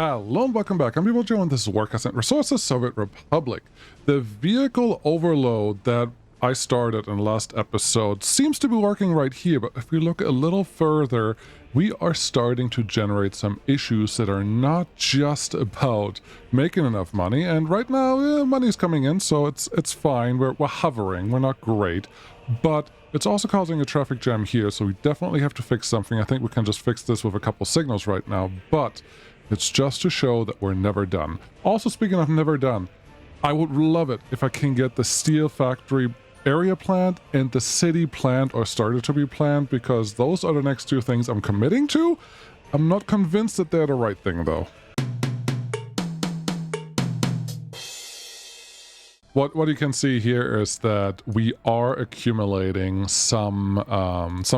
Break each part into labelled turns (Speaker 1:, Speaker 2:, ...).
Speaker 1: Hello and welcome back. I'm Joe and this is Warcast and Resources Soviet Republic. The vehicle overload that I started in the last episode seems to be working right here, but if we look a little further, we are starting to generate some issues that are not just about making enough money. And right now, money's coming in, so it's fine. We're hovering. We're not great, but it's also causing a traffic jam here, so we definitely have to fix something. I think we can just fix this with a couple signals right now, but it's just to show that we're never done. Also, speaking of never done, I would love it if I can get the steel factory area planned and the city planned or started to be planned, because those are the next two things I'm committing to. I'm not convinced that they're the right thing, though. What you can see here is that we are accumulating some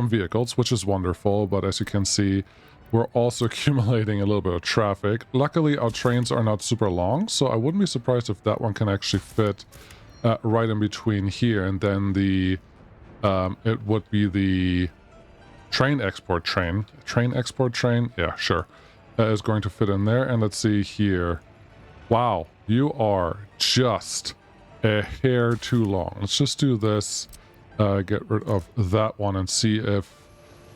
Speaker 1: vehicles, which is wonderful, but as you can see, we're also accumulating a little bit of traffic. Luckily, our trains are not super long, so I wouldn't be surprised if that one can actually fit right in between here. And then the it would be the train export train. Yeah, sure. Is going to fit in there. And let's see here. Wow, you are just a hair too long. Let's just do this. Get rid of that one and see if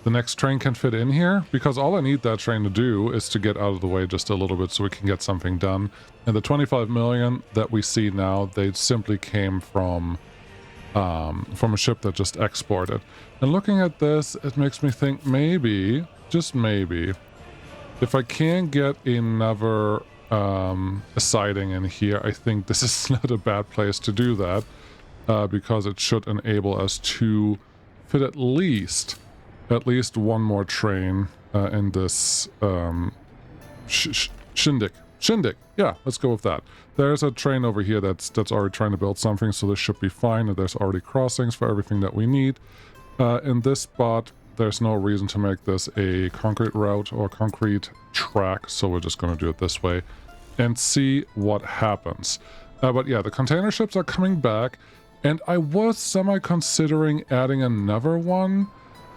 Speaker 1: the next train can fit in here, because all I need that train to do is to get out of the way just a little bit so we can get something done. And the 25 million that we see now, they simply came from a ship that just exported. And looking at this, it makes me think maybe, just maybe, if I can get another a siding in here, I think this is not a bad place to do that, because it should enable us to fit at least one more train in this shindig. Yeah, let's go with that. There's a train over here that's already trying to build something, so this should be fine, and there's already crossings for everything that we need. In this spot, there's no reason to make this a concrete route or concrete track, so we're just going to do it this way and see what happens. But yeah, the container ships are coming back, and I was semi-considering adding another one.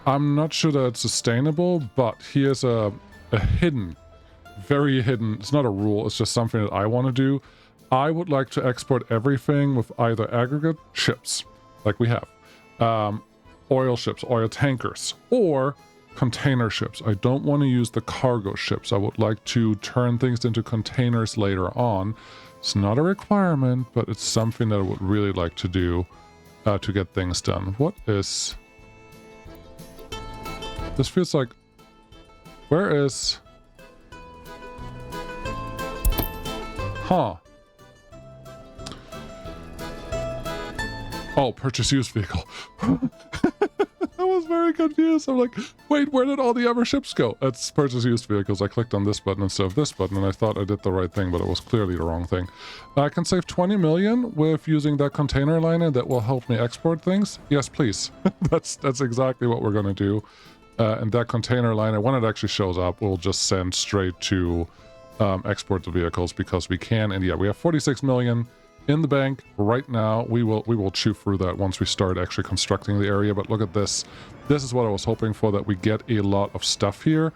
Speaker 1: I'm not sure that it's sustainable, but here's a hidden, very hidden, it's not a rule, it's just something that I want to do. I would like to export everything with either aggregate ships, like we have, oil ships, oil tankers, or container ships. I don't want to use the cargo ships. I would like to turn things into containers later on. It's not a requirement, but it's something that I would really like to do to get things done. What is... This feels like... Where is... Huh. Oh, purchase used vehicle. I was very confused. I'm like, wait, where did all the other ships go? That's purchase used vehicles. I clicked on this button instead of this button, and I thought I did the right thing, but it was clearly the wrong thing. I can save 20 million with using that container liner that will help me export things. Yes, please. That's exactly what we're going to do. And that container liner, when it actually shows up, we'll just send straight to export the vehicles, because we can. And yeah, we have 46 million in the bank right now. We will chew through that once we start actually constructing the area. But look at this. This is what I was hoping for, that we get a lot of stuff here.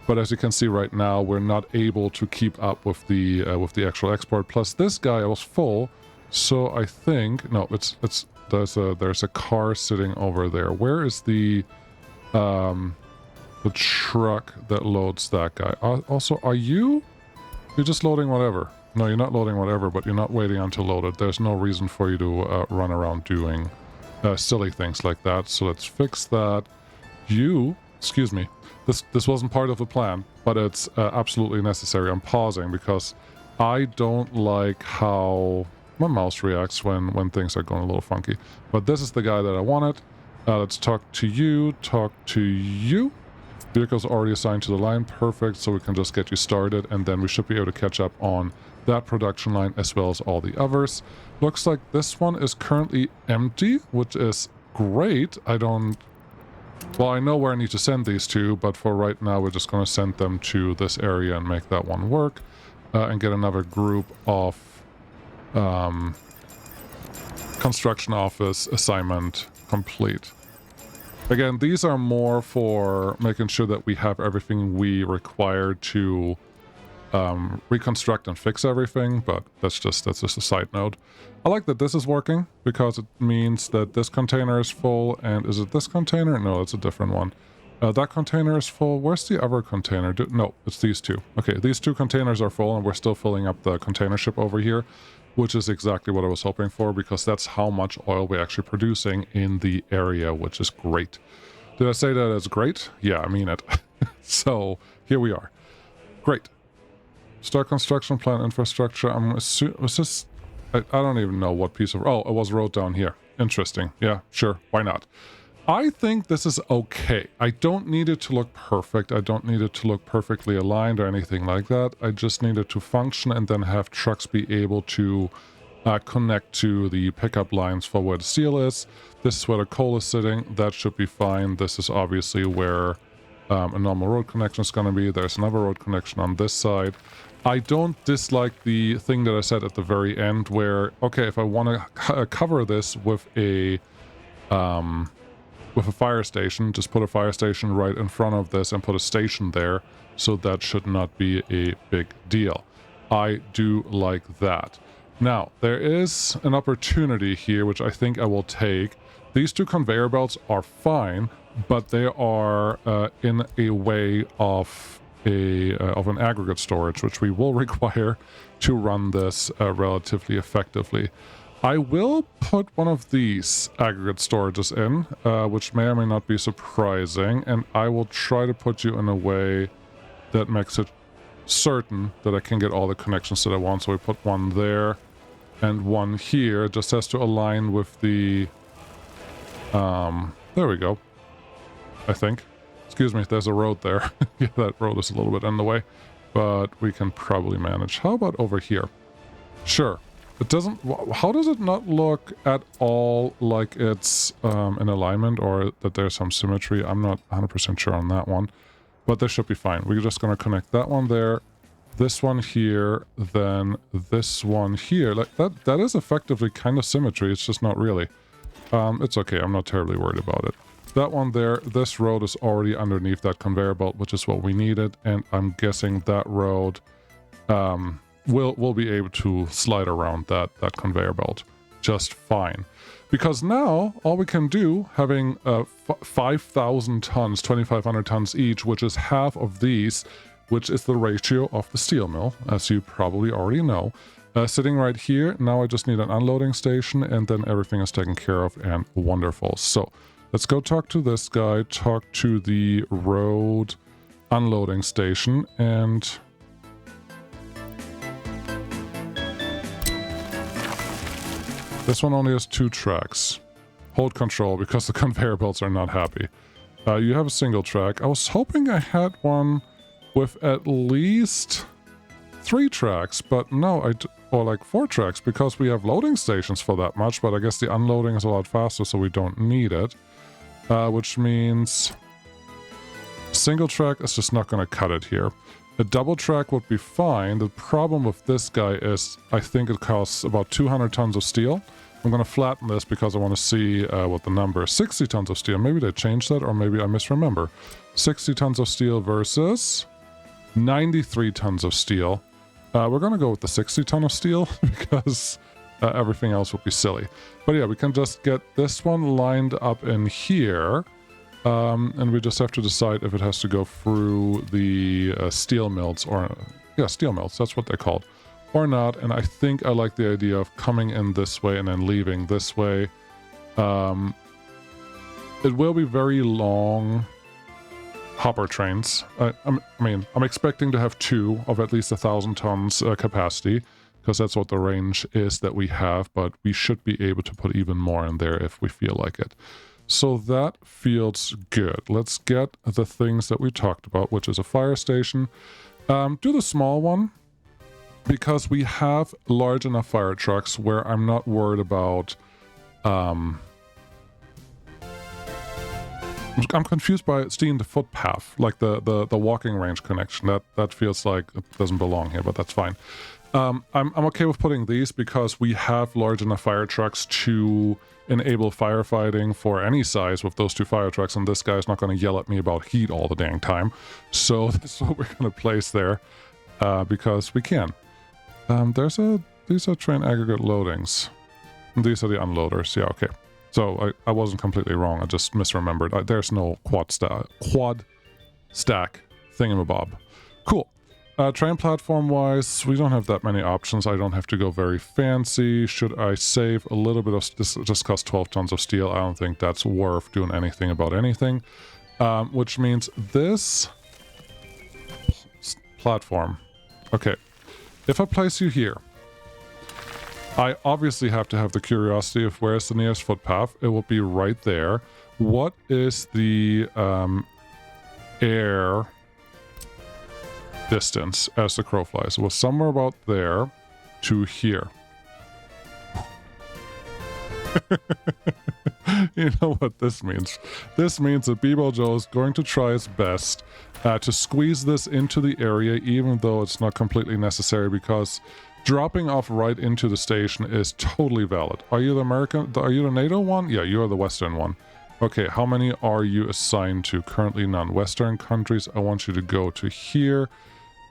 Speaker 1: But as you can see right now, we're not able to keep up with the actual export. Plus this guy was full, so I think no, there's a car sitting over there. Where is the truck that loads that guy? Also, are you? You're just loading whatever. No, you're not loading whatever, but you're not waiting until loaded. There's no reason for you to run around doing silly things like that. So let's fix that. Excuse me. This wasn't part of the plan, but it's absolutely necessary. I'm pausing because I don't like how my mouse reacts when things are going a little funky. But this is the guy that I wanted. Let's talk to you. Vehicles already assigned to the line. Perfect. So we can just get you started, and then we should be able to catch up on that production line as well as all the others. Looks like this one is currently empty, which is great. Well, I know where I need to send these to, but for right now, we're just going to send them to this area and make that one work, and get another group of construction office assignment complete. Again, these are more for making sure that we have everything we require to reconstruct and fix everything, but that's just a side note. I like that this is working because it means that this container is full. And is it this container? No, it's a different one. That container is full. Where's the other container? No, it's these two. Okay, these two containers are full, and we're still filling up the container ship over here, which is exactly what I was hoping for, because that's how much oil we're actually producing in the area, which is great. Did I say that it's great? Yeah, I mean it. So here we are. Great. Start construction, plant infrastructure. I'm assuming, was this, I don't even know what piece of, oh, it was wrote down here. Interesting. Yeah, sure. Why not? I think this is okay. I don't need it to look perfect. I don't need it to look perfectly aligned or anything like that. I just need it to function and then have trucks be able to connect to the pickup lines for where the steel is. This is where the coal is sitting. That should be fine. This is obviously where a normal road connection is going to be. There's another road connection on this side. I don't dislike the thing that I said at the very end where, okay, if I want to cover this with a fire station, just put a fire station right in front of this and put a station there, so that should not be a big deal. I do like that. Now, there is an opportunity here, which I think I will take. These two conveyor belts are fine, but they are in a way of an aggregate storage, which we will require to run this relatively effectively. I will put one of these aggregate storages in, which may or may not be surprising, and I will try to put you in a way that makes it certain that I can get all the connections that I want. So we put one there and one here. It just has to align with the... there we go, I think. Excuse me, there's a road there. Yeah, that road is a little bit in the way, but we can probably manage. How about over here? Sure. It doesn't... How does it not look at all like it's in alignment or that there's some symmetry? I'm not 100% sure on that one, but this should be fine. We're just going to connect that one there, this one here, then this one here. Like that is effectively kind of symmetry. It's just not really. It's okay. I'm not terribly worried about it. That one there, this road is already underneath that conveyor belt, which is what we needed, and I'm guessing that road we'll be able to slide around that conveyor belt just fine. Because now, all we can do, having 5,000 tons, 2,500 tons each, which is half of these, which is the ratio of the steel mill, as you probably already know. Sitting right here, now I just need an unloading station, and then everything is taken care of and wonderful. So, let's go talk to this guy, talk to the road unloading station, and... this one only has 2 tracks. Hold control because the conveyor belts are not happy. You have a single track. I was hoping I had one with at least 3 tracks, but no, or like 4 tracks, because we have loading stations for that much, but I guess the unloading is a lot faster, so we don't need it. Which means single track is just not going to cut it here. A double track would be fine. The problem with this guy is I think it costs about 200 tons of steel. I'm going to flatten this because I want to see what the number is. 60 tons of steel. Maybe they changed that, or maybe I misremember. 60 tons of steel versus 93 tons of steel. We're going to go with the 60 ton of steel because everything else would be silly. But yeah, we can just get this one lined up in here. And we just have to decide if it has to go through the steel mills or... yeah, steel mills, that's what they're called. Or not, and I think I like the idea of coming in this way and then leaving this way. It will be very long hopper trains. I'm expecting to have 2 of at least 1,000 tons capacity, because that's what the range is that we have, but we should be able to put even more in there if we feel like it. So that feels good. Let's get the things that we talked about, which is a fire station. Do the small one, because we have large enough fire trucks where I'm not worried about... I'm confused by seeing the footpath, like the walking range connection. That feels like it doesn't belong here, but that's fine. I'm okay with putting these because we have large enough fire trucks to enable firefighting for any size with those 2 fire trucks, and this guy's not going to yell at me about heat all the dang time. So that's what we're going to place there. because we can. These are train aggregate loadings. These are the unloaders. Yeah, okay. So I wasn't completely wrong. I just misremembered. There's no quad stack thingamabob. Cool. Train platform-wise, we don't have that many options. I don't have to go very fancy. Should I save a little bit of... This just costs 12 tons of steel. I don't think that's worth doing anything about anything. Which means this... platform. Okay. If I place you here, I obviously have to have the curiosity of where's the nearest footpath. It will be right there. What is the air distance as the crow flies? It was somewhere about there to here. You know what this means? This means that Bebo Joe is going to try his best to squeeze this into the area, even though it's not completely necessary, because dropping off right into the station is totally valid. Are you the American? Are you the NATO one? Yeah, you are the Western one. Okay, how many are you assigned to? Currently none. Western countries, I want you to go to here.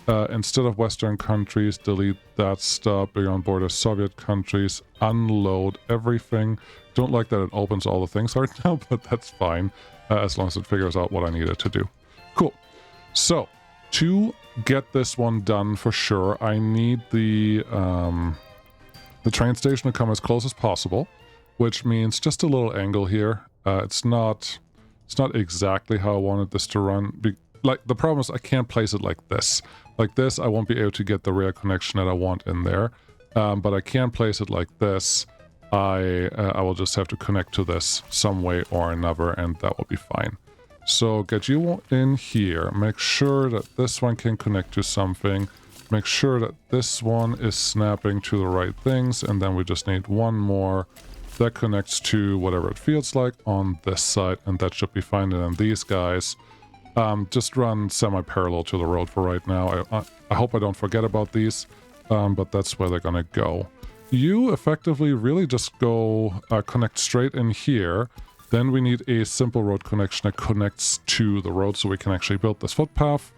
Speaker 1: Instead of Western countries, delete that stop. Beyond border Soviet countries, unload everything. Don't like that it opens all the things right now, but that's fine, as long as it figures out what I need it to do. Cool. So, to get this one done for sure, I need the train station to come as close as possible, which means just a little angle here. It's not exactly how I wanted this to run. Like, the problem is I can't place it like this. Like this, I won't be able to get the rail connection that I want in there. But I can place it like this. I will just have to connect to this some way or another, and that will be fine. So get you in here. Make sure that this one can connect to something. Make sure that this one is snapping to the right things, and then we just need one more that connects to whatever it feels like on this side, and that should be fine. And then these guys just run semi-parallel to the road for right now. I hope I don't forget about these, but that's where they're gonna go. You effectively really just go connect straight in here. Then we need a simple road connection that connects to the road so we can actually build this footpath.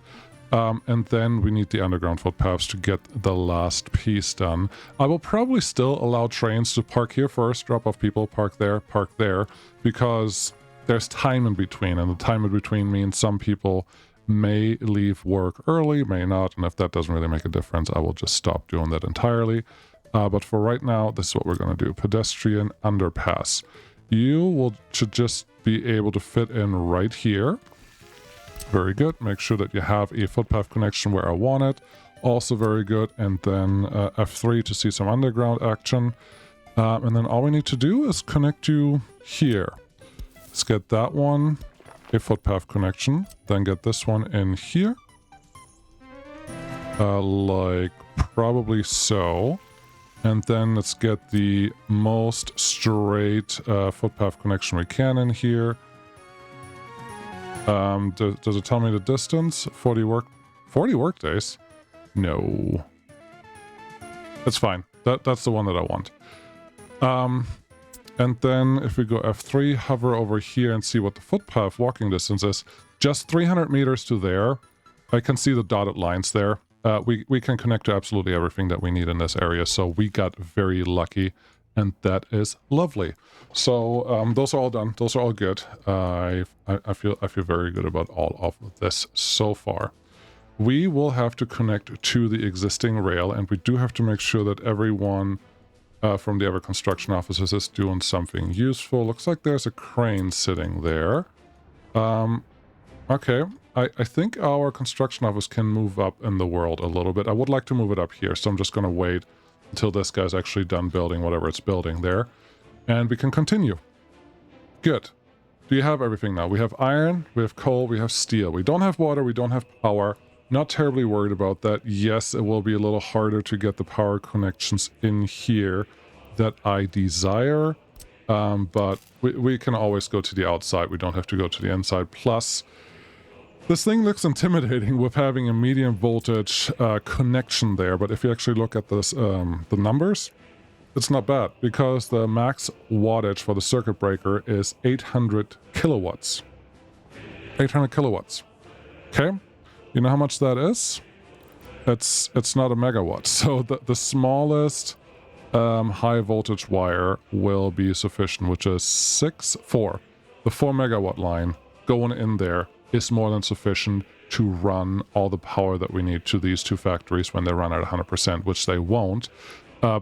Speaker 1: And then we need the underground footpaths to get the last piece done. I will probably still allow trains to park here first, drop off people, park there, because there's time in between, and the time in between means some people may leave work early, may not, and if that doesn't really make a difference, I will just stop doing that entirely. But for right now, this is what we're going to do. Pedestrian underpass. You should just be able to fit in right here. Very good. Make sure that you have a footpath connection where I want it. Also very good. And then F3 to see some underground action. And then all we need to do is connect you here. Let's get that one a footpath connection. Then get this one in here. Like probably so. And then let's get the most straight footpath connection we can in here. Does it tell me the distance? 40 work days? No. That's fine. That's the one that I want. And then if we go F3, hover over here and see what the footpath walking distance is. Just 300 meters to there. I can see the dotted lines there. We can connect to absolutely everything that we need in this area, so we got very lucky, and that is lovely. So those are all done. Those are all good. I feel very good about all of this so far. We will have to connect to the existing rail, and we do have to make sure that everyone from the other construction offices is doing something useful. Looks like there's a crane sitting there. Okay. I think our construction office can move up in the world a little bit. I would like to move it up here, so I'm just going to wait until this guy's actually done building whatever it's building there. And we can continue. Good. Do you have everything now? We have iron, we have coal, we have steel. We don't have water, we don't have power. Not terribly worried about that. Yes, it will be a little harder to get the power connections in here that I desire. But we can always go to the outside. We don't have to go to the inside. Plus, this thing looks intimidating with having a medium voltage connection there, but if you actually look at this, the numbers, it's not bad, because the max wattage for the circuit breaker is 800 kilowatts. 800 kilowatts. Okay, you know how much that is? it's not a megawatt. So the smallest high voltage wire will be sufficient, which is 4. The 4 megawatt line going in there is more than sufficient to run all the power that we need to these 2 factories when they run at 100%, which they won't.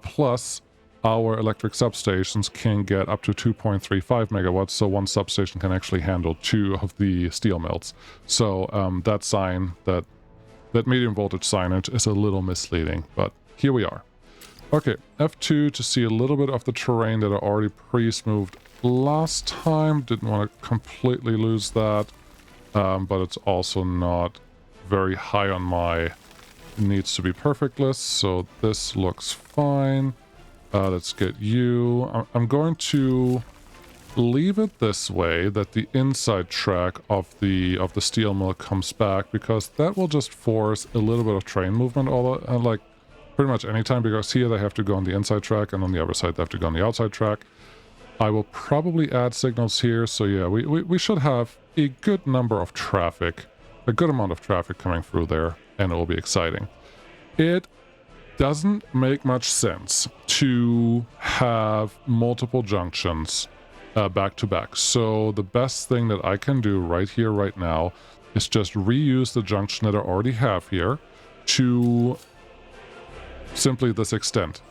Speaker 1: Plus, our electric substations can get up to 2.35 megawatts, so one substation can actually handle 2 of the steel mills. So that sign, that medium voltage signage is a little misleading, but here we are. Okay, F2 to see a little bit of the terrain that I already pre-smoothed last time. Didn't want to completely lose that, but it's also not very high on my needs to be perfect list, so this looks fine. Let's get you. I'm going to leave it this way, that the inside track of the steel mill comes back, because that will just force a little bit of train movement, like pretty much anytime, because here they have to go on the inside track and on the other side they have to go on the outside track. I will probably add signals here, so yeah, we should have a good number of traffic, a good amount of traffic coming through there, and it will be exciting. It doesn't make much sense to have multiple junctions back to back. So the best thing that I can do right here, right now, is just reuse the junction that I already have here to simply this extent.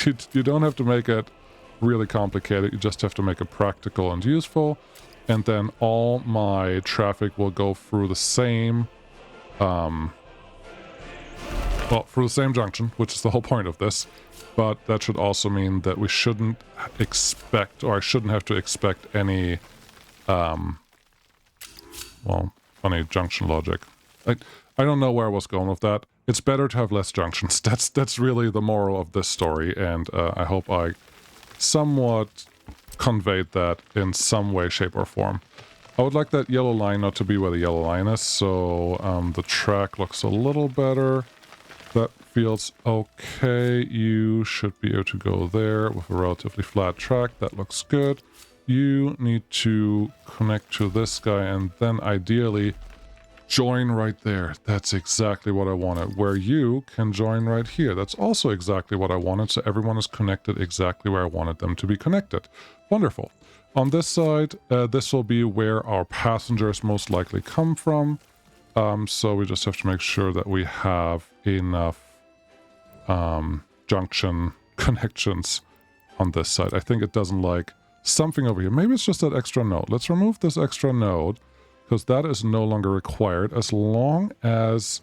Speaker 1: You don't have to make it really complicated, you just have to make it practical and useful, and then all my traffic will go through the same through the same junction, which is the whole point of this. But that should also mean that we shouldn't expect, or I shouldn't have to expect any well, funny junction logic. I don't know where I was going with that. It's better to have less junctions. That's really the moral of this story, and I hope I somewhat conveyed that in some way, shape, or form. I would like that yellow line not to be where the yellow line is, so the track looks a little better. That feels okay. You should be able to go there with a relatively flat track. That looks good. You need to connect to this guy and then ideally join right there. That's exactly what I wanted. Where you can join right here. That's also exactly what I wanted. So everyone is connected exactly where I wanted them to be connected. Wonderful. On this side, this will be where our passengers most likely come from. So we just have to make sure that we have enough junction connections on this side. I think it doesn't like something over here. Maybe it's just that extra node. Let's remove this extra node, because that is no longer required. As long as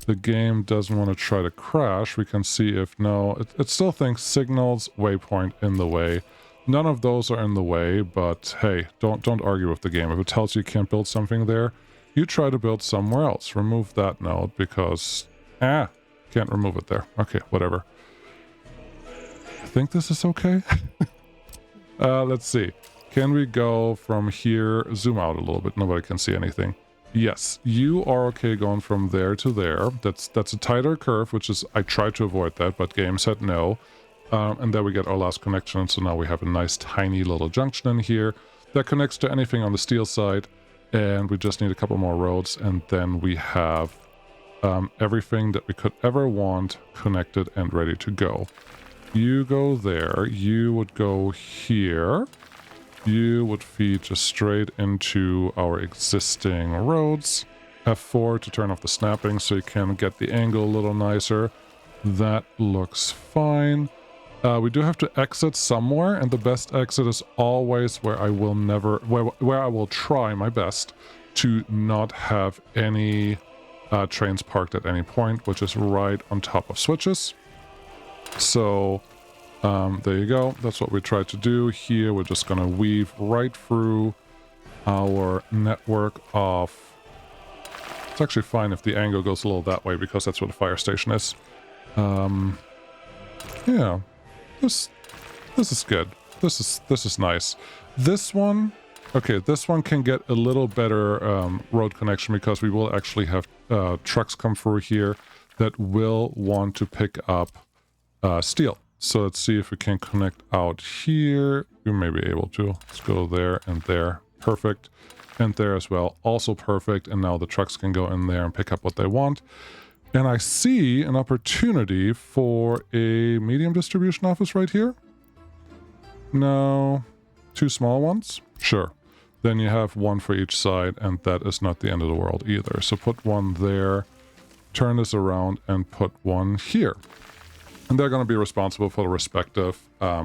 Speaker 1: the game doesn't want to try to crash, we can see if no, it still thinks signals, waypoint in the way. None of those are in the way, but hey, don't argue with the game. If it tells you you can't build something there, you try to build somewhere else. Remove that node because, can't remove it there. Okay, whatever. I think this is okay. Let's see. Can we go from here, zoom out a little bit? Nobody can see anything. Yes, you are okay going from there to there. That's a tighter curve, which is, I tried to avoid that, but game said no. And then we get our last connection, so now we have a nice tiny little junction in here that connects to anything on the steel side, and we just need a couple more roads, and then we have everything that we could ever want connected and ready to go. You go there, you would go here, you would feed just straight into our existing roads. F4 to turn off the snapping so you can get the angle a little nicer. That looks fine. We do have to exit somewhere, and the best exit is always where I will never, where I will try my best to not have any trains parked at any point, which is right on top of switches. So there you go. That's what we tried to do here. We're just gonna weave right through our network of. It's actually fine if the angle goes a little that way because that's where the fire station is. Yeah. This is good. This is nice. This one, okay, this one can get a little better road connection because we will actually have trucks come through here that will want to pick up steel. So let's see if we can connect out here. We may be able to. Let's go there and there. Perfect. And there as well. Also perfect. And now the trucks can go in there and pick up what they want. And I see an opportunity for a medium distribution office right here. No, 2 small ones? Sure. Then you have 1 for each side, and that is not the end of the world either. So put 1 there, turn this around, and put 1 here. And they're going to be responsible for the respective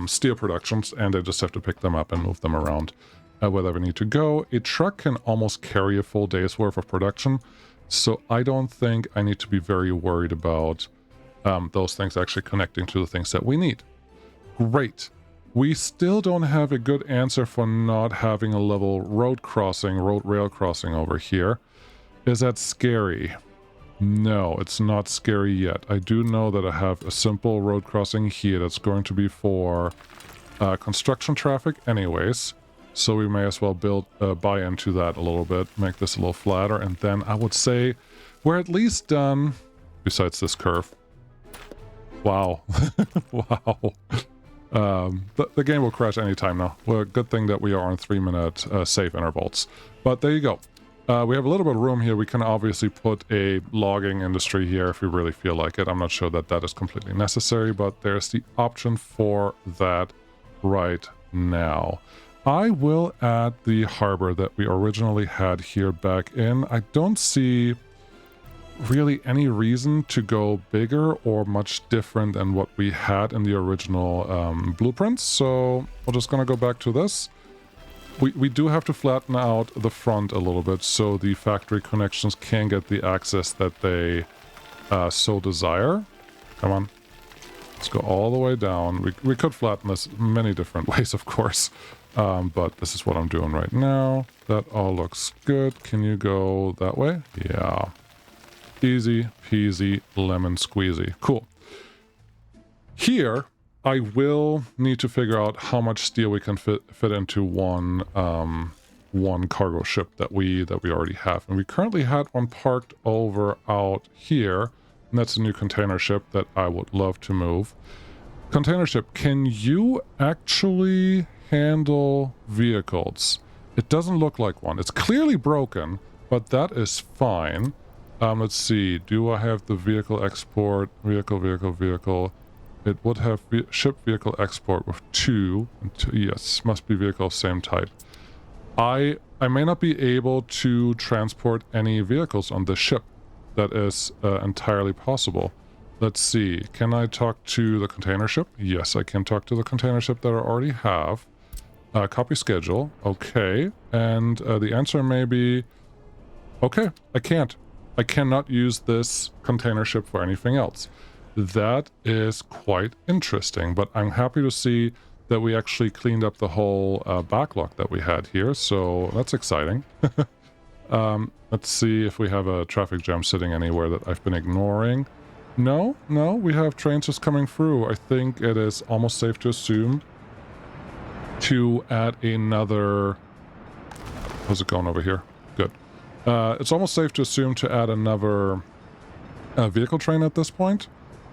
Speaker 1: steel productions, and they just have to pick them up and move them around where they need to go. A truck can almost carry a full day's worth of production, so I don't think I need to be very worried about those things actually connecting to the things that we need. Great. We still don't have a good answer for not having a level road rail crossing over here. Is that scary? No, it's not scary yet. I do know that I have a simple road crossing here that's going to be for construction traffic anyways. So we may as well buy into that a little bit, make this a little flatter, and then I would say we're at least done, besides this curve. Wow. Wow. The game will crash anytime now. Well, good thing that we are on 3-minute safe intervals. But there you go. We have a little bit of room here. We can obviously put a logging industry here if we really feel like it. I'm not sure that that is completely necessary, but there's the option for that right now. I will add the harbor that we originally had here back in. I don't see really any reason to go bigger or much different than what we had in the original blueprints. So we're just going to go back to this. We do have to flatten out the front a little bit so the factory connections can get the access that they so desire. Come on. Let's go all the way down. We could flatten this many different ways, of course. But this is what I'm doing right now. That all looks good. Can you go that way? Yeah. Easy peasy lemon squeezy. Cool. Here, I will need to figure out how much steel we can fit into one cargo ship that we already have. And we currently had one parked over out here. And that's a new container ship that I would love to move. Container ship, can you actually handle vehicles? It doesn't look like one. It's clearly broken, but that is fine. Let's see. Do I have the vehicle export? Vehicle. It would have ship vehicle export with 2. Yes, must be vehicle same type. I may not be able to transport any vehicles on this ship. That is entirely possible. Let's see. Can I talk to the container ship? Yes, I can talk to the container ship that I already have. Copy schedule. Okay. And the answer may be, okay, I can't. I cannot use this container ship for anything else. That is quite interesting, but I'm happy to see that we actually cleaned up the whole backlog that we had here, so that's exciting. Let's see if we have a traffic jam sitting anywhere that I've been ignoring. No, we have trains just coming through. I think it is almost safe to assume to add another... How's it going over here? Good. It's almost safe to assume to add another vehicle train at this point,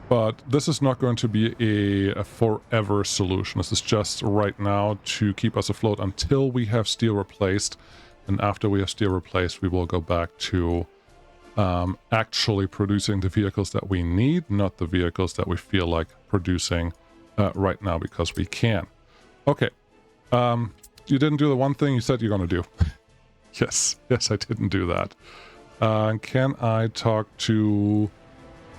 Speaker 1: but this is not going to be a forever solution. This is just right now to keep us afloat until we have steel replaced, and after we have steel replaced, we will go back to actually producing the vehicles that we need, not the vehicles that we feel like producing right now because we can. Okay. You didn't do the one thing you said you're going to do. Yes, I didn't do that. Can I talk to...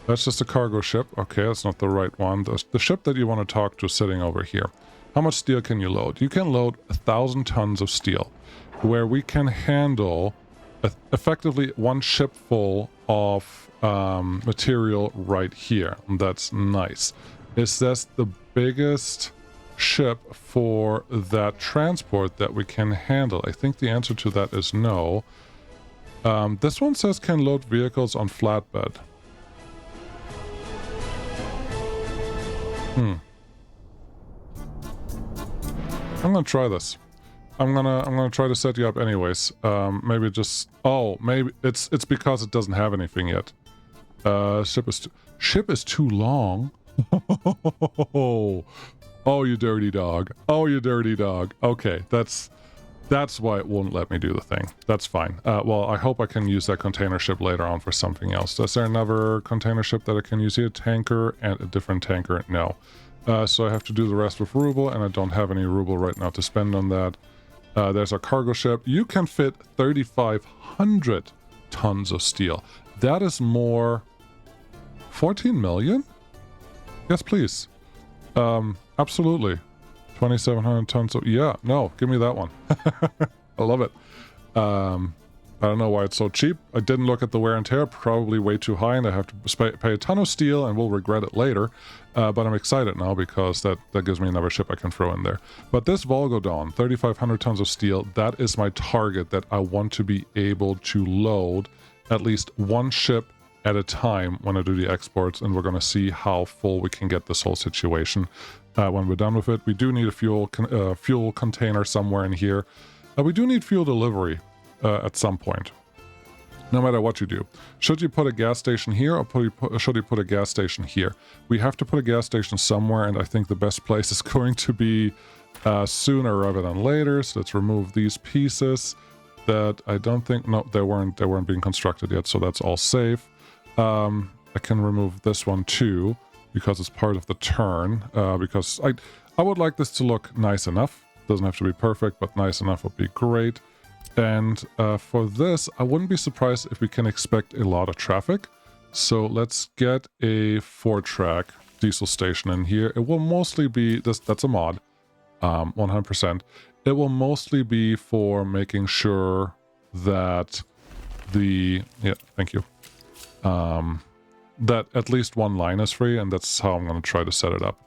Speaker 1: That's just a cargo ship. Okay, that's not the right one. The ship that you want to talk to is sitting over here. How much steel can you load? You can load 1,000 tons of steel, where we can handle effectively one ship full of material right here. That's nice. Is this the biggest ship for that transport that we can handle? I think the answer to that is no. This one says can load vehicles on flatbed. I'm gonna try this. I'm gonna try to set you up anyways. Maybe just... Oh, maybe it's because it doesn't have anything yet. Ship is too long. Oh, you dirty dog. Oh, you dirty dog. Okay, that's That's why it won't let me do the thing. That's fine. Well, I hope I can use that container ship later on for something else. Is there another container ship that I can use here? Tanker and a different tanker? No. So I have to do the rest with ruble, and I don't have any ruble right now to spend on that. There's a cargo ship. You can fit 3,500 tons of steel. That is more... 14 million? Yes, please. Absolutely. 2,700 tons of... Yeah, no, give me that one. I love it. I don't know why it's so cheap. I didn't look at the wear and tear. Probably way too high, and I have to pay a ton of steel, and we'll regret it later. But I'm excited now because that gives me another ship I can throw in there. But this Volgodon, 3,500 tons of steel, that is my target that I want to be able to load at least one ship at a time when I do the exports, and we're going to see how full we can get this whole situation when we're done with it. We do need a fuel container somewhere in here. We do need fuel delivery at some point, no matter what you do. Should you put a gas station here, or should you put a gas station here? We have to put a gas station somewhere, and I think the best place is going to be sooner rather than later. So let's remove these pieces that I don't think... No, they weren't being constructed yet, so that's all safe. I can remove this one too, because it's part of the turn, because I would like this to look nice enough. Doesn't have to be perfect, but nice enough would be great. And for this, I wouldn't be surprised if we can expect a lot of traffic. So let's get a 4-track diesel station in here. It will mostly be... that's a mod, 100%. It will mostly be for making sure that the... Yeah, thank you. That at least one line is free, and that's how I'm going to try to set it up.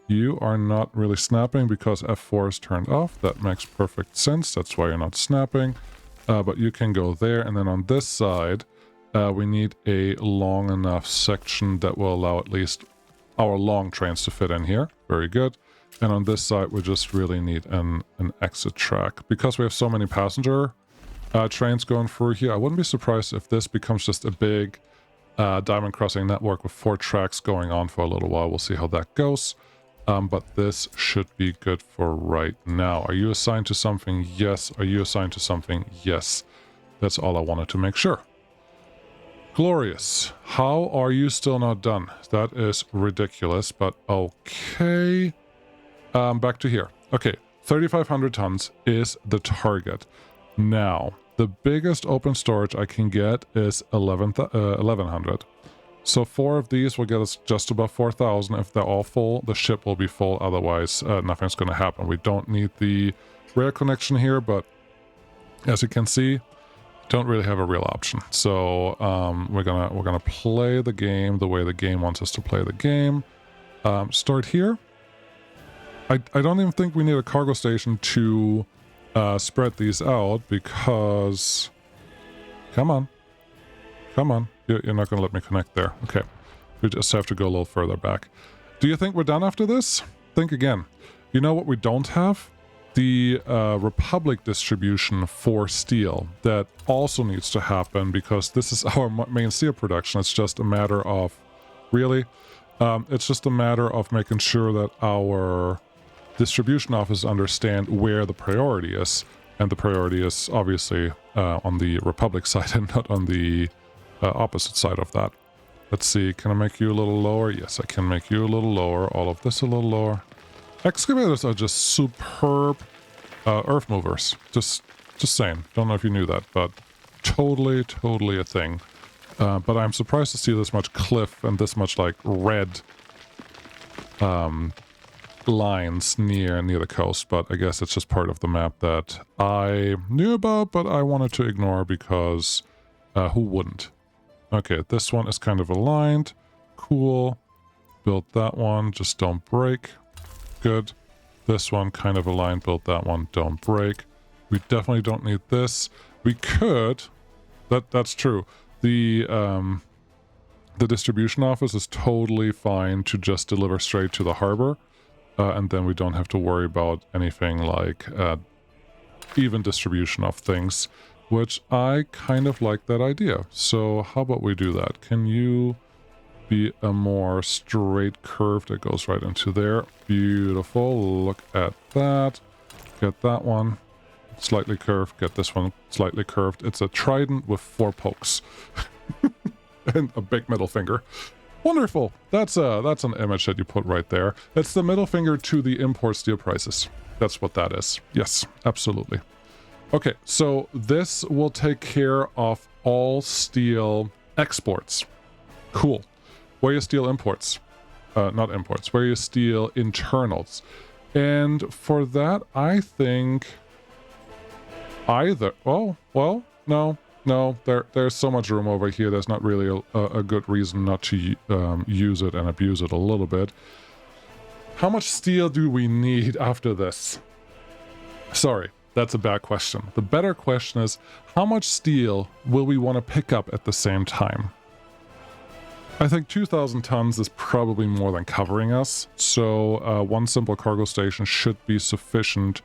Speaker 1: You are not really snapping because F4 is turned off. That makes perfect sense. That's why you're not snapping. But you can go there, and then on this side, we need a long enough section that will allow at least our long trains to fit in here. Very good. And on this side, we just really need an exit track. Because we have so many passenger trains going through here, I wouldn't be surprised if this becomes just a big diamond crossing network with 4 tracks going on for a little while. We'll see how that goes. But this should be good for right now. Are you assigned to something? Yes. Are you assigned to something? Yes. That's all I wanted to make sure. Glorious. How are you still not done? That is ridiculous, but okay. Back to here. Okay, 3,500 tons is the target. Now, the biggest open storage I can get is 1,100. So 4 of these will get us just above 4,000. If they're all full, the ship will be full. Otherwise, nothing's going to happen. We don't need the rail connection here, but as you can see, don't really have a real option. So we're gonna play the game the way the game wants us to play the game. Start here. I don't even think we need a cargo station to spread these out because... Come on. Come on. You're not going to let me connect there. Okay. We just have to go a little further back. Do you think we're done after this? Think again. You know what we don't have? The Republic distribution for steel. That also needs to happen because this is our main steel production. It's just a matter of... Really? It's just a matter of making sure that our distribution office understand where the priority is. And the priority is obviously on the Republic side and not on the opposite side of that. Let's see, can I make you a little lower? Yes, I can make you a little lower. All of this a little lower. Excavators are just superb earth movers. Just saying. Don't know if you knew that, but totally a thing. But I'm surprised to see this much cliff and this much like red lines near the coast, but I guess it's just part of the map that I knew about, but I wanted to ignore because who wouldn't? Okay, this one is kind of aligned. Cool. Built that one, just don't break. Good. This one kind of aligned, built that one, don't break. We definitely don't need this. We could, that's true. The distribution office is totally fine to just deliver straight to the harbor. And then we don't have to worry about anything like even distribution of things, which I kind of like that idea. So how about we do that? Can you be a more straight curve that goes right into there? Beautiful. Look at that. Get that one. slightly curved, get this one slightly curved. It's a trident with 4 pokes. And a big middle finger. Wonderful. That's an image that you put right there. That's the middle finger to the import steel prices. That's what that is. Yes, absolutely. Okay, so this will take care of all steel exports. Cool. Where you steel imports? Not imports. Where you steel internals. And for that, I think either... Oh, well, no. There's so much room over here. There's not really a good reason not to use it and abuse it a little bit. How much steel do we need after this? Sorry, that's a bad question. The better question is, how much steel will we want to pick up at the same time? I think 2,000 tons is probably more than covering us. So one simple cargo station should be sufficient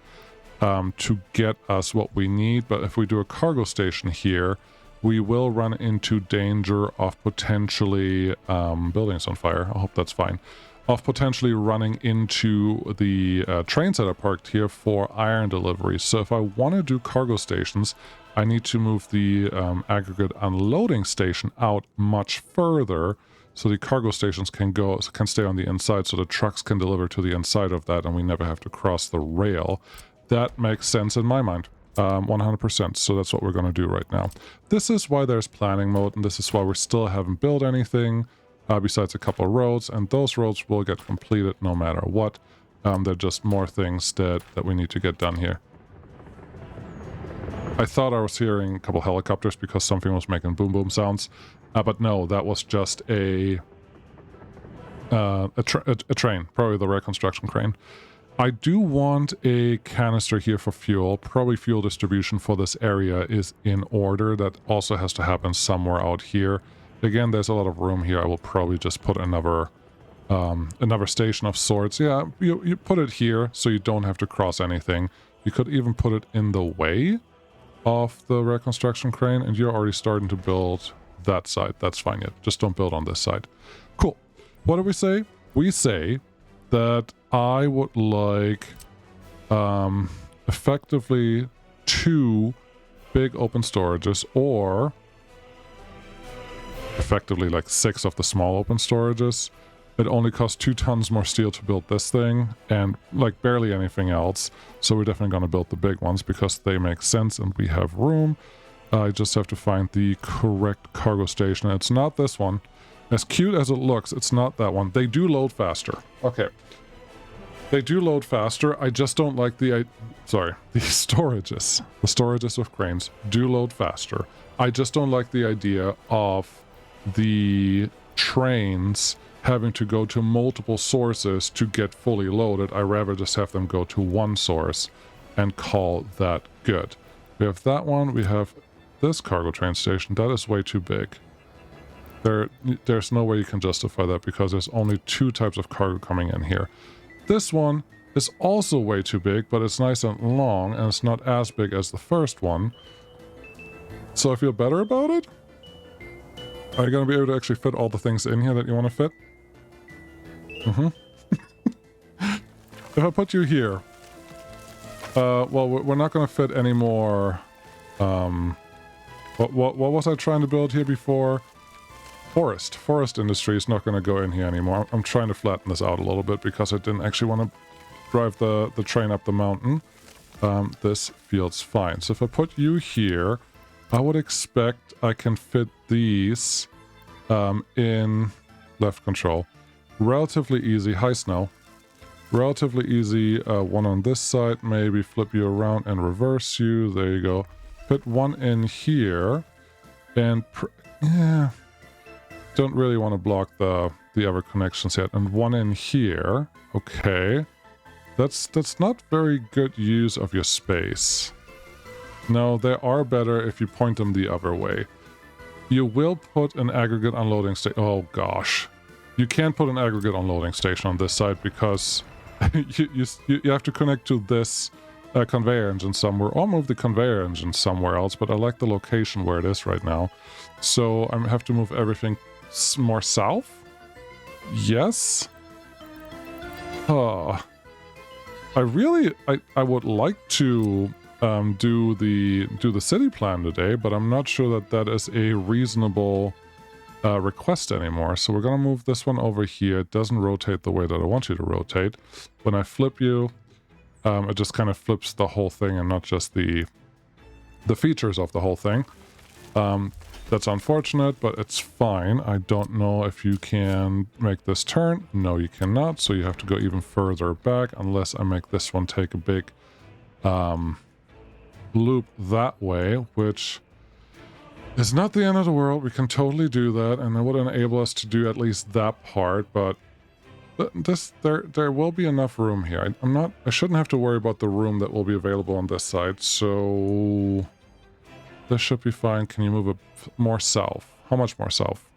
Speaker 1: to get us what we need. But if we do a cargo station here, we will run into danger of potentially buildings on fire. I hope that's fine. Of potentially running into the trains that are parked here for iron deliveries. So if I want to do cargo stations, I need to move the aggregate unloading station out much further, so the cargo stations can stay on the inside, so the trucks can deliver to the inside of that, and we never have to cross the rail. That makes sense in my mind, 100%. So that's what we're going to do right now. This is why there's planning mode, and this is why we still haven't built anything besides a couple of roads, and those roads will get completed no matter what. They're just more things that we need to get done here. I thought I was hearing a couple helicopters because something was making boom boom sounds, but no, that was just a train, probably the reconstruction crane. I do want a canister here for fuel. Probably fuel distribution for this area is in order. That also has to happen somewhere out here. Again, there's a lot of room here. I will probably just put another station of sorts. Yeah, you put it here so you don't have to cross anything. You could even put it in the way of the reconstruction crane, and you're already starting to build that side. That's fine yet. Just don't build on this side. Cool. What do we say? We say that I would like effectively 2 big open storages, or effectively like 6 of the small open storages. It only costs 2 tons more steel to build this thing, and like barely anything else. So we're definitely going to build the big ones because they make sense and we have room. I just have to find the correct cargo station. It's not this one. As cute as it looks, it's not that one. They do load faster. Okay. They do load faster. I just don't like the storages. The storages of cranes do load faster. I just don't like the idea of the trains having to go to multiple sources to get fully loaded. I rather just have them go to one source and call that good. We have that one. We have this cargo train station. That is way too big. There's no way you can justify that because there's only 2 types of cargo coming in here. This one is also way too big, but it's nice and long, and it's not as big as the first one. So I feel better about it. Are you going to be able to actually fit all the things in here that you want to fit? If I put you here, well, we're not going to fit any more. What was I trying to build here before? Forest industry is not going to go in here anymore. I'm trying to flatten this out a little bit because I didn't actually want to drive the train up the mountain. This feels fine. So if I put you here, I would expect I can fit these in left control. Relatively easy. Hi, Snow. Relatively easy. One on this side. Maybe flip you around and reverse you. There you go. Put one in here. And yeah, don't really want to block the other connections yet. And one in here. Okay. That's not very good use of your space. No, they are better if you point them the other way. You will put an aggregate unloading station. Oh gosh. You can't put an aggregate unloading station on this side because you have to connect to this conveyor engine somewhere, or move the conveyor engine somewhere else, but I like the location where it is right now. So I have to move everything more south? Yes? I would like to do the city plan today, but I'm not sure that that is a reasonable request anymore. So we're gonna move this one over here. It doesn't rotate the way that I want you to rotate. When I flip you, it just kind of flips the whole thing and not just the features of the whole thing. That's unfortunate, but it's fine. I don't know if you can make this turn. No, you cannot. So you have to go even further back unless I make this one take a big loop that way, which is not the end of the world. We can totally do that, and it would enable us to do at least that part, but there will be enough room here. I shouldn't have to worry about the room that will be available on this side, so this should be fine. Can you move it more south? How much more south?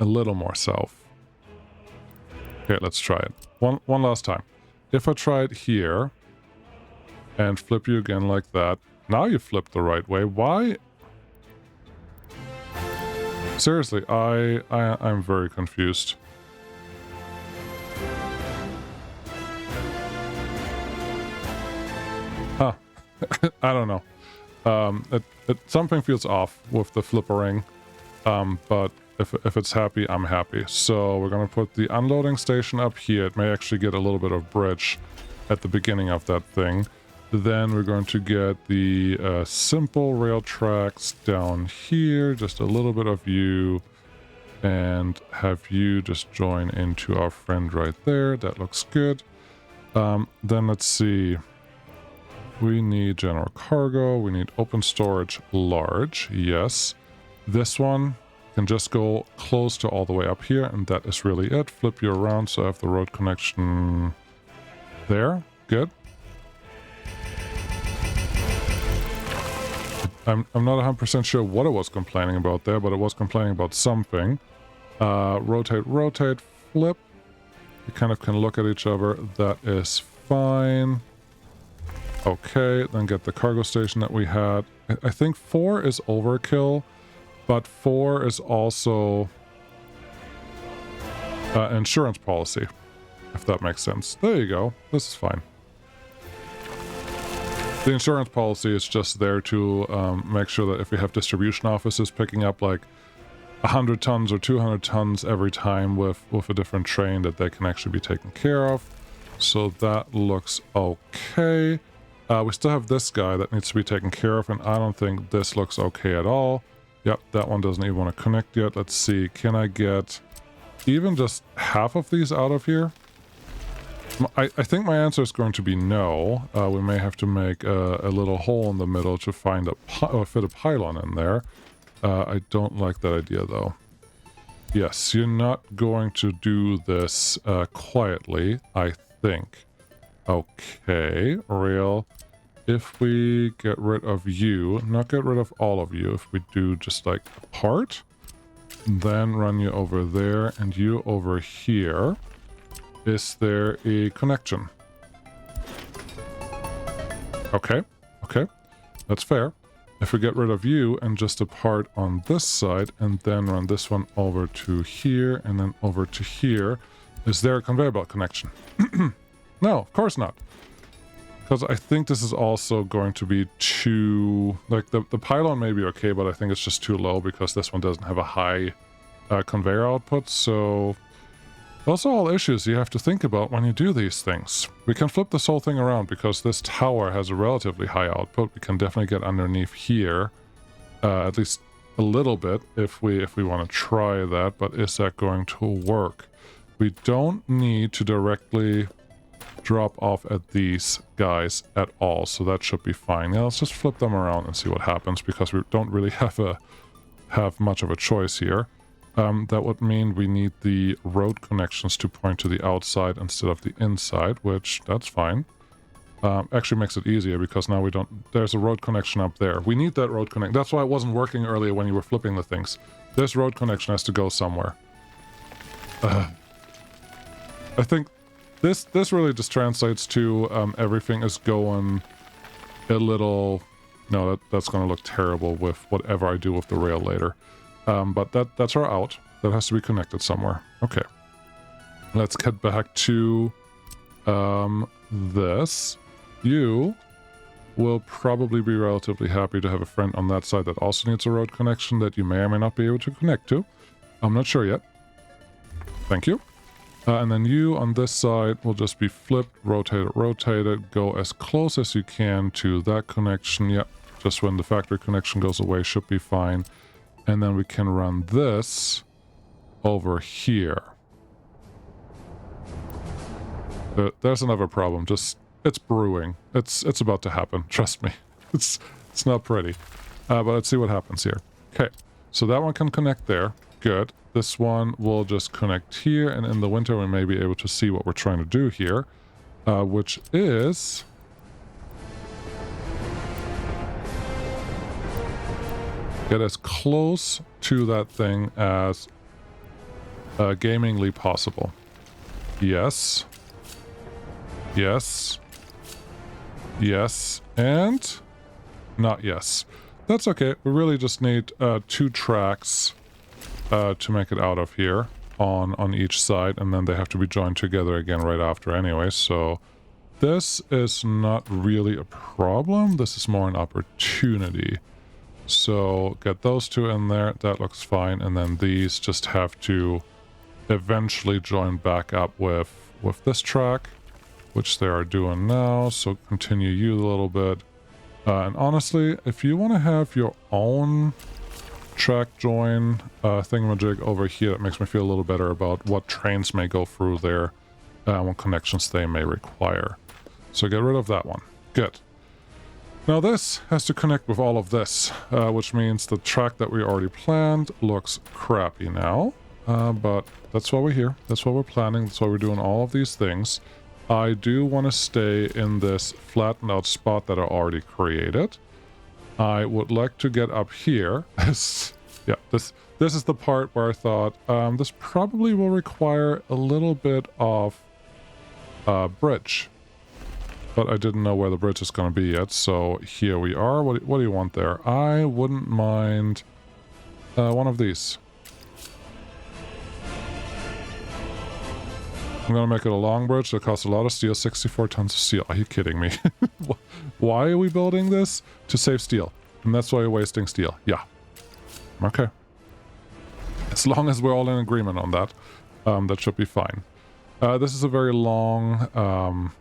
Speaker 1: A little more south. Okay, let's try it. One last time. If I try it here and flip you again like that, now you flip the right way. Why? Seriously, I'm very confused. Huh. I don't know. Something feels off with the flippering, but if it's happy, I'm happy. So we're gonna put the unloading station up here. It may actually get a little bit of bridge at the beginning of that thing. Then we're going to get the simple rail tracks down here, just a little bit of you, and have you just join into our friend right there. That looks good. Then let's see. We need general cargo. We need open storage large. Yes. This one can just go close to all the way up here, and that is really it. Flip you around so I have the road connection there. Good. I'm not 100% sure what it was complaining about there, but it was complaining about something. Rotate, flip. You kind of can look at each other. That is fine. Okay, then get the cargo station that we had. I think 4 is overkill, but 4 is also insurance policy, if that makes sense. There you go. This is fine. The insurance policy is just there to make sure that if we have distribution offices picking up like 100 tons or 200 tons every time with a different train, that they can actually be taken care of. So that looks okay. We still have this guy that needs to be taken care of, and I don't think this looks okay at all. Yep, that one doesn't even want to connect yet. Let's see, can I get even just half of these out of here? I think my answer is going to be no. We may have to make a little hole in the middle to find fit a pylon in there. I don't like that idea, though. Yes, you're not going to do this quietly, I think. Okay, rail. If we get rid of you, not get rid of all of you, if we do just like a part, then run you over there and you over here. Is there a connection? Okay, that's fair. If we get rid of you and just a part on this side and then run this one over to here and then over to here, is there a conveyor belt connection? No, of course not. Because I think this is also going to be too... Like, the pylon may be okay, but I think it's just too low because this one doesn't have a high conveyor output, so... Those are all issues you have to think about when you do these things. We can flip this whole thing around because this tower has a relatively high output. We can definitely get underneath here, at least a little bit if we want to try that, but is that going to work? We don't need to directly drop off at these guys at all, so that should be fine. Yeah, let's just flip them around and see what happens because we don't really have much of a choice here. That would mean we need the road connections to point to the outside instead of the inside, which that's fine. Actually makes it easier because now we don't... There's a road connection up there. We need that road connection. That's why it wasn't working earlier when you were flipping the things. This road connection has to go somewhere. I think this really just translates to everything is going a little... No, that's going to look terrible with whatever I do with the rail later. But that's our out. That has to be connected somewhere. Okay. Let's get back to this. You will probably be relatively happy to have a friend on that side that also needs a road connection that you may or may not be able to connect to. I'm not sure yet. Thank you. And then you on this side will just be flipped, rotated, go as close as you can to that connection. Yep, just when the factory connection goes away should be fine. And then we can run this over here. There's another problem. Just, it's brewing. It's about to happen. Trust me. It's not pretty. But let's see what happens here. Okay, so that one can connect there. Good. This one will just connect here, and in the winter we may be able to see what we're trying to do here, which is get as close to that thing as gamingly possible. Yes. Yes. Yes. And not yes. That's okay. We really just need 2 tracks to make it out of here on each side, and then they have to be joined together again right after anyway. So this is not really a problem. This is more an opportunity. So get those 2 in there. That looks fine. And then these just have to eventually join back up with this track, which they are doing now. So continue you a little bit. And honestly, if you want to have your own track join thingamajig over here, that makes me feel a little better about what trains may go through there, what connections they may require. So get rid of that one. Good. Now this has to connect with all of this, which means the track that we already planned looks crappy now. But that's why we're here. That's why we're planning. That's why we're doing all of these things. I do want to stay in this flattened out spot that I already created. I would like to get up here. Yeah, this is the part where I thought this probably will require a little bit of bridge. But I didn't know where the bridge is going to be yet, so here we are. What do you want there? I wouldn't mind one of these. I'm going to make it a long bridge that costs a lot of steel, 64 tons of steel. Are you kidding me? Why are we building this? To save steel. And that's why you're wasting steel. Yeah. Okay. As long as we're all in agreement on that, that should be fine. This is a very long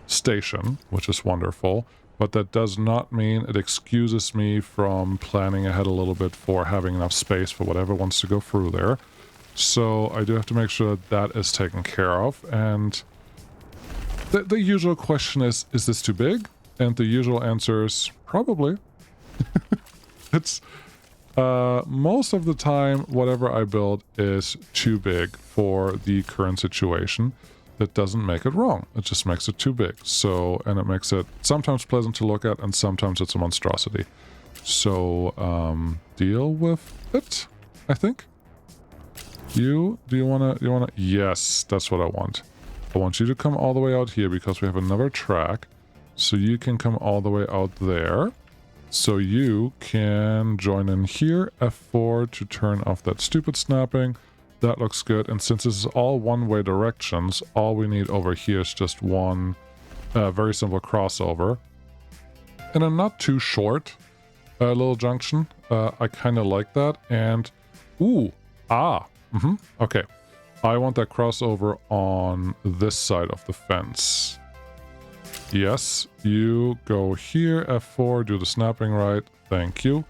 Speaker 1: station, which is wonderful, but that does not mean it excuses me from planning ahead a little bit for having enough space for whatever wants to go through there. So I do have to make sure that is taken care of, and the usual question is this too big? And the usual answer is probably. It's most of the time whatever I build is too big for the current situation. That doesn't make it wrong, it just makes it too big. So, and it makes it sometimes pleasant to look at, and sometimes it's a monstrosity. So deal with it, I think. Do you wanna yes, that's what I want. I want you to come all the way out here because we have another track, so you can come all the way out there. So you can join in here, F4 to turn off that stupid snapping. That looks good, and since this is all one-way directions, all we need over here is just one very simple crossover. And a not too short little junction. I kind of like that, and okay. I want that crossover on this side of the fence. Yes, you go here, F4, do the snapping right. Thank you.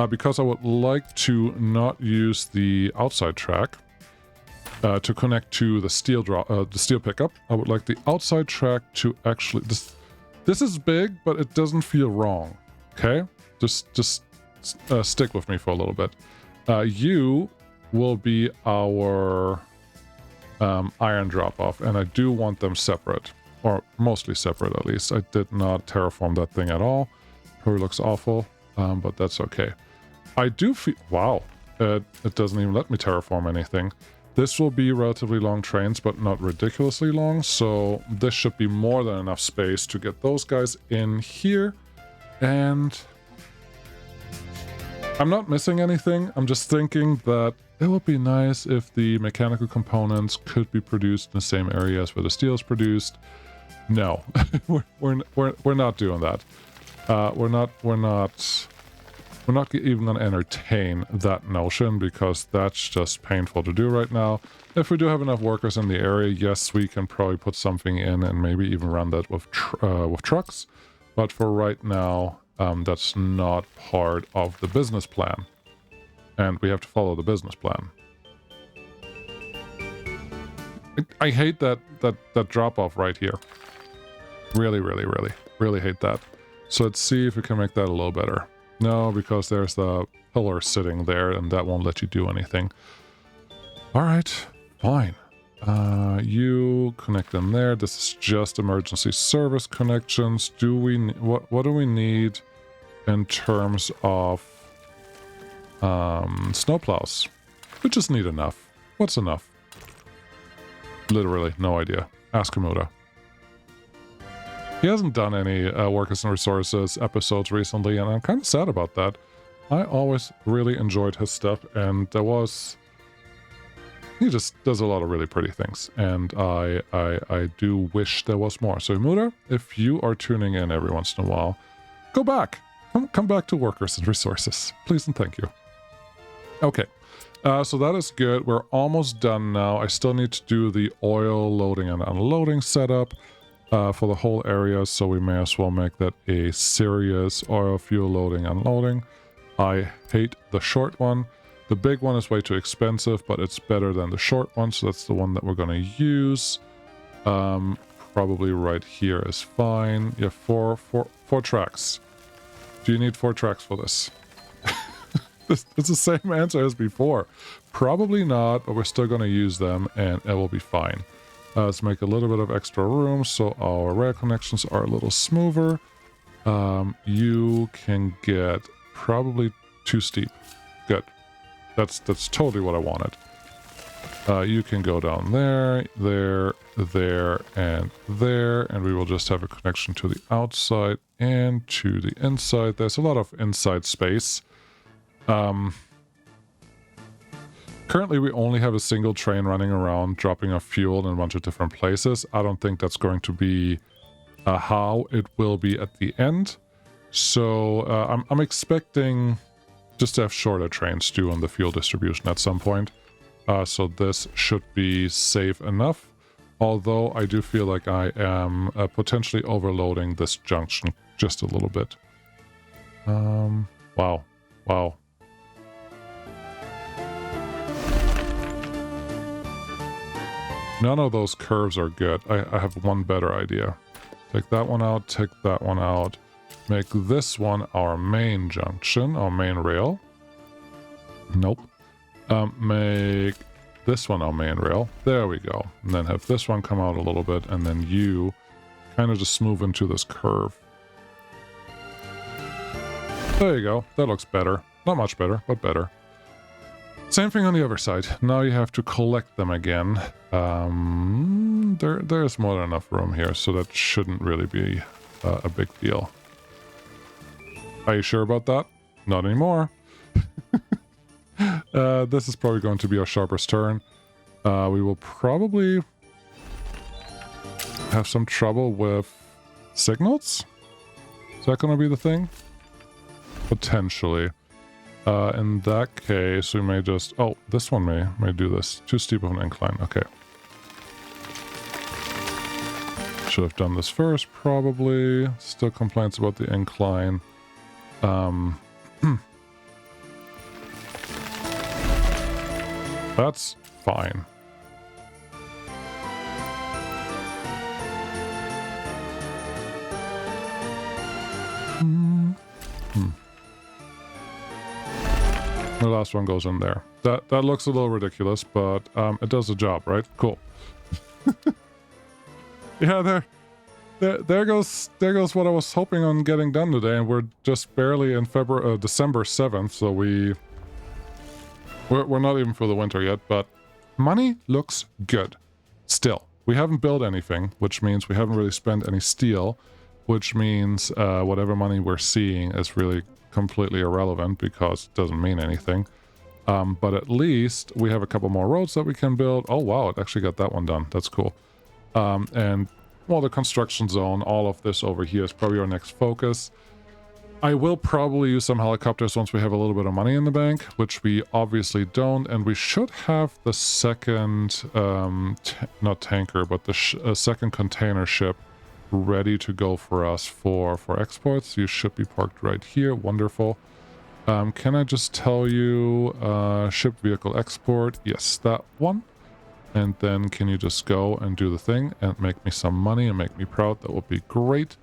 Speaker 1: Because I would like to not use the outside track to connect to the steel pickup. I would like the outside track to actually... This is big, but it doesn't feel wrong. Okay? Just stick with me for a little bit. You will be our iron drop-off, and I do want them separate. Or mostly separate, at least. I did not terraform that thing at all. Probably looks awful, but that's okay. I do feel... Wow. It doesn't even let me terraform anything. This will be relatively long trains, but not ridiculously long, so this should be more than enough space to get those guys in here. And I'm not missing anything. I'm just thinking that it would be nice if the mechanical components could be produced in the same areas where the steel is produced. No, we're not doing that. We're not even going to entertain that notion because that's just painful to do right now. If we do have enough workers in the area, yes, we can probably put something in and maybe even run that with trucks. But for right now, that's not part of the business plan. And we have to follow the business plan. I hate that drop-off right here. Really hate that. So let's see if we can make that a little better. No, because there's the pillar sitting there and that won't let you do anything. All right, fine. You connect them there. This is just emergency service connections. What do we need in terms of snowplows? We just need enough. What's enough? Literally, no idea. Ask Kamuda. He hasn't done any Workers and Resources episodes recently, and I'm kind of sad about that. I always really enjoyed his stuff, and he just does a lot of really pretty things, and I do wish there was more. So Muda, if you are tuning in every once in a while, go back. Come back to Workers and Resources. Please and thank you. Okay. So that is good. We're almost done now. I still need to do the oil loading and unloading setup for the whole area, so we may as well make that a serious oil fuel loading unloading. I hate the short one. The big one is way too expensive, but it's better than the short one, so that's the one that we're going to use. Probably right here is fine. Yeah, four tracks. Do you need 4 tracks for this? It's the same answer as before. Probably not, but we're still going to use them and it will be fine. Let's make a little bit of extra room so our rail connections are a little smoother. You can get probably too steep. Good. That's totally what I wanted. You can go down there, and we will just have a connection to the outside and to the inside. There's a lot of inside space. Currently we only have a single train running around dropping off fuel in a bunch of different places. I don't think that's going to be how it will be at the end. So I'm expecting just to have shorter trains too on the fuel distribution at some point. So this should be safe enough. Although I do feel like I am potentially overloading this junction just a little bit. Wow. None of those curves are good. I have one better idea. Take that one out, take that one out. Make this one our main junction, our main rail. Nope. Make this one our main rail. There we go. And then have this one come out a little bit, and then you kind of just move into this curve. There you go. That looks better. Not much better, but better. Same thing on the other side. Now you have to collect them again. There's more than enough room here, so that shouldn't really be a big deal. Are you sure about that? Not anymore. This is probably going to be our sharpest turn. We will probably have some trouble with signals. Is that going to be the thing? Potentially. In that case, we may just... Oh, this one may do this. Too steep of an incline. Okay. Should have done this first, probably. Still complaints about the incline. That's fine. The last one goes in there. That looks a little ridiculous, but it does the job, right? Cool. Yeah, there goes what I was hoping on getting done today, and we're just barely in December 7th, so we're not even for the winter yet, but money looks good. Still, we haven't built anything, which means we haven't really spent any steel, which means whatever money we're seeing is really completely irrelevant because it doesn't mean anything. But at least we have a couple more roads that we can build. Oh wow, it actually got that one done. That's cool. And well, the construction zone, all of this over here is probably our next focus. I will probably use some helicopters once we have a little bit of money in the bank, which we obviously don't, and we should have the second, not tanker, but the second container ship ready to go for us for exports. You should be parked right here. Wonderful. Can I just tell you, ship vehicle export? Yes, that one. And then can you just go and do the thing and make me some money and make me proud? That would be great.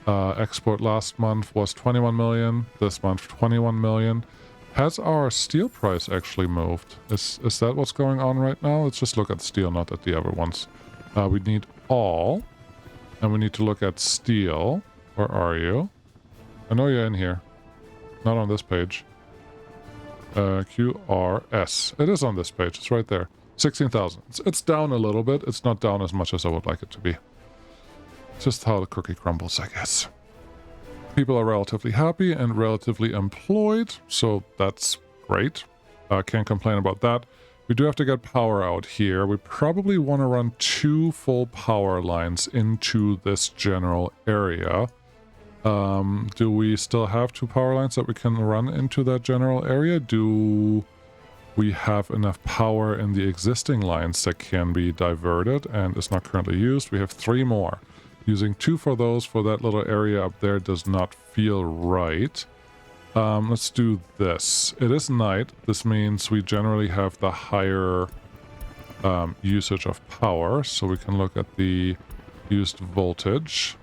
Speaker 1: Export last month was 21 million. This month, 21 million. Has our steel price actually moved? Is that what's going on right now? Let's just look at steel, not at the other ones. We need all. And we need to look at steel. Where are you? I know you're in here. Not on this page. QRS. It is on this page. It's right there. 16,000. It's down a little bit. It's not down as much as I would like it to be. Just how the cookie crumbles, I guess. People are relatively happy and relatively employed, so that's great. Can't complain about that. We do have to get power out here. We probably want to run 2 full power lines into this general area. Do we still have 2 power lines that we can run into that general area? Do we have enough power in the existing lines that can be diverted and is not currently used? We have 3 more. Using 2 for those for that little area up there does not feel right. Let's do this. It is night. This means we generally have the higher usage of power, so we can look at the used voltage.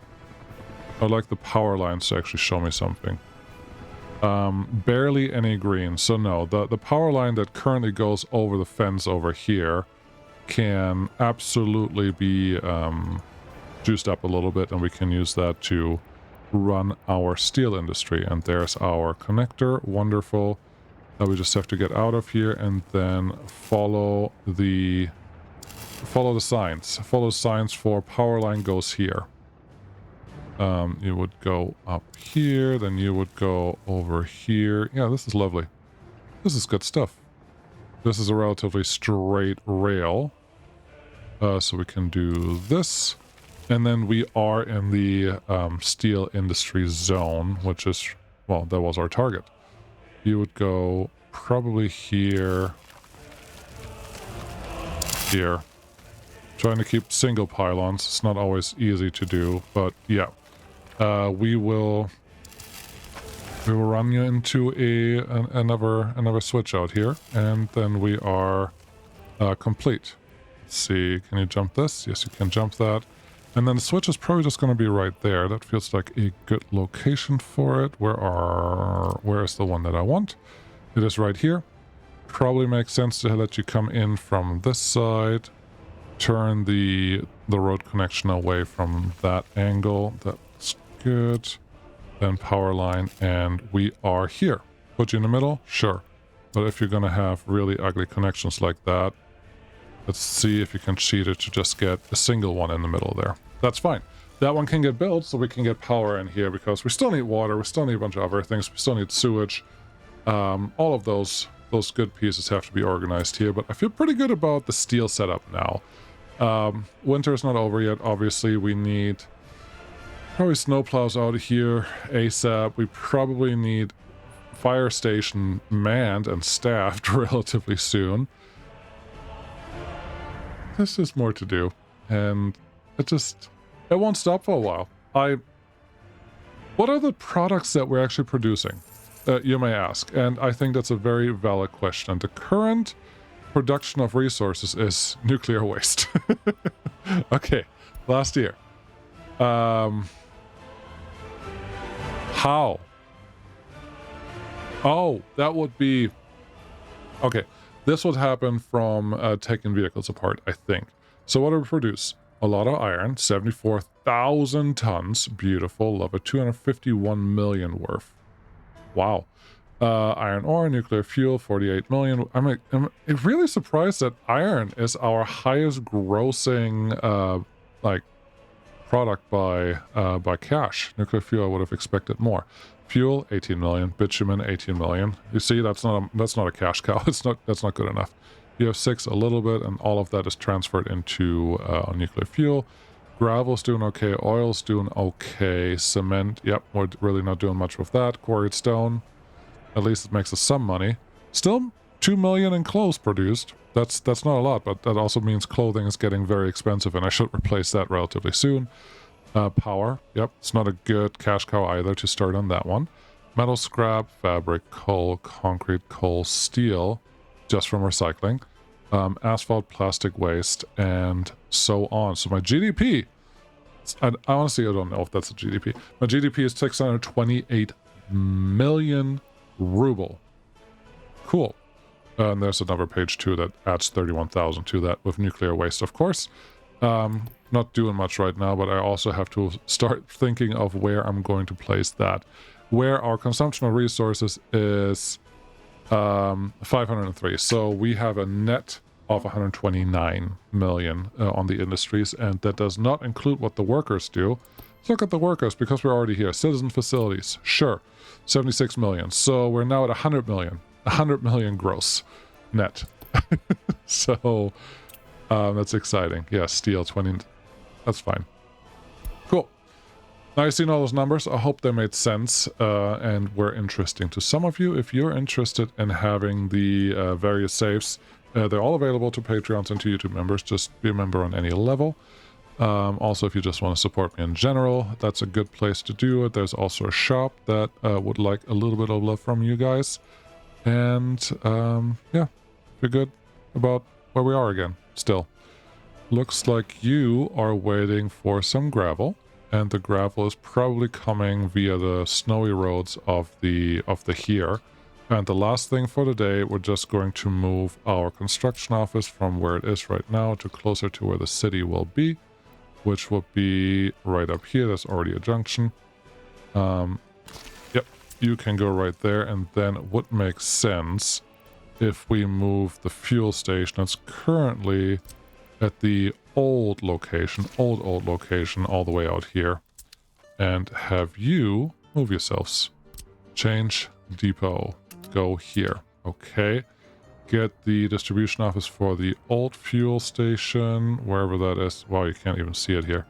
Speaker 1: I'd like the power lines to actually show me something. Barely any green, so no. The power line that currently goes over the fence over here can absolutely be juiced up a little bit, and we can use that to run our steel industry. And there's our connector. Wonderful. Now we just have to get out of here and then follow the signs. Follow signs for power line goes here. You would go up here, then you would go over here. Yeah, this is lovely. This is good stuff. This is a relatively straight rail. So we can do this. And then we are in the steel industry zone, which is, well, that was our target. You would go probably here. Here. Trying to keep single pylons. It's not always easy to do, but yeah. We will run you into another switch out here, and then we are complete. Let's see, can you jump this? Yes, you can jump that. And then the switch is probably just going to be right there. That feels like a good location for it. Where is the one that I want? It is right here. Probably makes sense to let you come in from this side. Turn the road connection away from that angle. That's good. Then power line, and we are here. Put you in the middle? Sure. But if you're going to have really ugly connections like that, let's see if you can cheat it to just get a single one in the middle there. That's fine. That one can get built so we can get power in here, because we still need water, we still need a bunch of other things, we still need sewage. All of those good pieces have to be organized here, but I feel pretty good about the steel setup now. Winter is not over yet, obviously. We need probably snowplows out of here ASAP. We probably need fire station manned and staffed relatively soon. There's just more to do, and it won't stop for a while. What are the products that we're actually producing? You may ask, and I think that's a very valid question. The current production of resources is nuclear waste. Okay, last year. How? Oh, that would be... Okay, this would happen from taking vehicles apart, I think. So what do we produce? A lot of iron, 74,000 tons. Beautiful, love it. 251 million worth. Wow. Iron ore, nuclear fuel, 48 million. I'm really surprised that iron is our highest grossing product by cash. Nuclear fuel, I would have expected more. Fuel, 18 million. Bitumen, 18 million. You see, that's not a cash cow. That's not good enough. You have 6 a little bit, and all of that is transferred into nuclear fuel. Gravel's doing okay. Oil's doing okay. Cement, yep, we're really not doing much with that. Quarried stone, at least it makes us some money. Still 2 million in clothes produced. That's not a lot, but that also means clothing is getting very expensive, and I should replace that relatively soon. Power, yep, it's not a good cash cow either to start on that one. Metal scrap, fabric, coal, concrete, coal, steel, just from recycling. Asphalt, plastic waste, and so on. So my GDP, honestly, I don't know if that's a GDP. My GDP is 628 million ruble. Cool. And there's another page too that adds 31,000 to that with nuclear waste, of course. Not doing much right now, but I also have to start thinking of where I'm going to place that. Where our consumption of resources is 503. So we have a net of 129 million on the industries, and that does not include what the workers do. Let's look at the workers because we're already here. Citizen facilities, sure, 76 million. So we're now at 100 million. 100 million gross net. So that's exciting. Yeah, steel 20. That's fine. Cool. Now you've seen all those numbers. I hope they made sense and were interesting to some of you. If you're interested in having the various saves, they're all available to Patreons and to YouTube members. Just be a member on any level. Also, if you just want to support me in general, that's a good place to do it. There's also a shop that would like a little bit of love from you guys. And yeah, feel good about where we are again. Still, looks like you are waiting for some gravel, and the gravel is probably coming via the snowy roads of the here. And the last thing for the day, we're just going to move our construction office from where it is right now to closer to where the city will be, which will be right up here. There's already a junction. Yep, you can go right there, and then it would make sense if we move the fuel station. It's currently at the old location, old location, all the way out here, and have you move yourselves. Change depot. Go here. Okay. Get the distribution office for the old fuel station, wherever that is. Wow, you can't even see it here.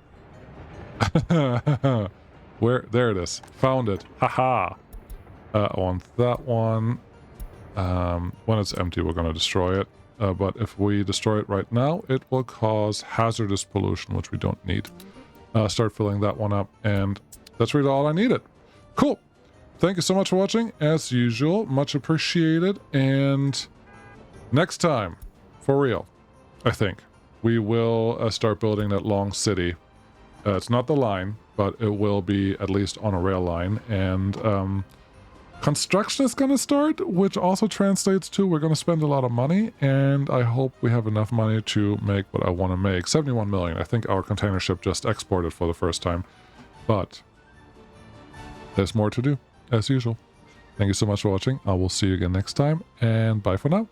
Speaker 1: Where? There it is. Found it. Haha. I want that one. When it's empty, we're going to destroy it. But if we destroy it right now, it will cause hazardous pollution, which we don't need. Start filling that one up, and that's really all I needed. Cool. Thank you so much for watching, as usual. Much appreciated. And next time, for real, I think, we will start building that long city. It's not the line, but it will be at least on a rail line. And construction is going to start, which also translates to we're going to spend a lot of money. And I hope we have enough money to make what I want to make. 71 million. I think our container ship just exported for the first time. But there's more to do, as usual. Thank you so much for watching. I will see you again next time, and bye for now.